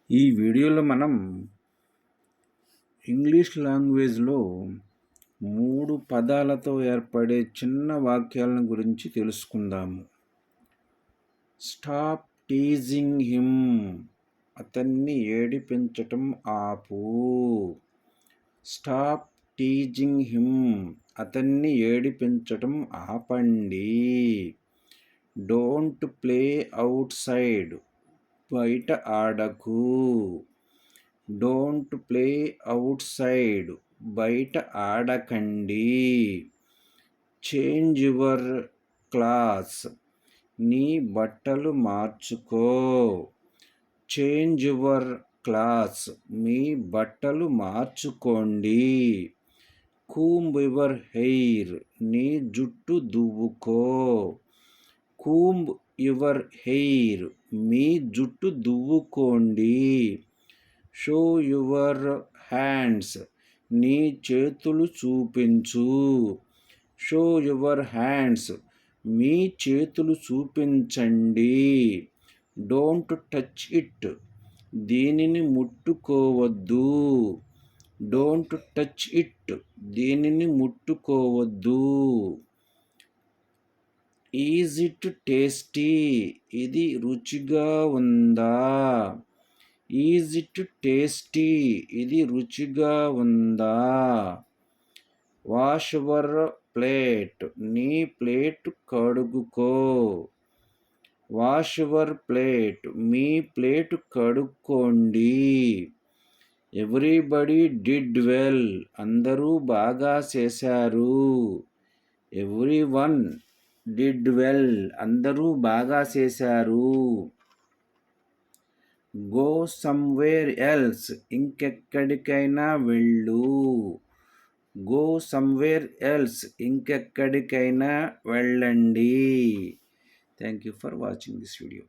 ఈ వీడియోలో మనం ఇంగ్లీష్ లాంగ్వేజ్లో 3 పదాలతో ఏర్పడే చిన్న వాక్యాలను గురించి తెలుసుకుందాము. Stop teasing him. అతన్ని ఏడిపించటం ఆపు. Stop teasing him. అతన్ని ఏడిపించటం ఆపండి. Don't play outside. బయట ఆడకు. Don't play outside. బయట ఆడకండి. Change your class. నీ బట్టలు మార్చుకో. Change your class. మీ బట్టలు మార్చుకోండి. Comb your hair. నీ జుట్టు దువ్వుకో. Comb your hair. మీ జుట్టు దువ్వుకోండి. Show your hands. నీ చేతులు చూపించు. Show your hands. మీ చేతులు చూపించండి. Don't touch it. దీనిని ముట్టుకోవద్దు. Don't touch it. దీనిని ముట్టుకోవద్దు. Is it tasty. ఇది రుచిగా ఉందా. Is it tasty. ఇది రుచిగా ఉందా. Wash your plate. నీ ప్లేట్ కడుగుకో. Wash your plate. మీ ప్లేట్ కడుక్కోండి. Everybody did well. అందరూ బాగా చేశారు. Everyone did well. అందరూ బాగా చేశారు. Go somewhere else. ఇంకెక్కడికైనా వెళ్ళు. Go somewhere else. ఇంకెక్కడికైనా వెళ్ళండి. Thank you for watching this video.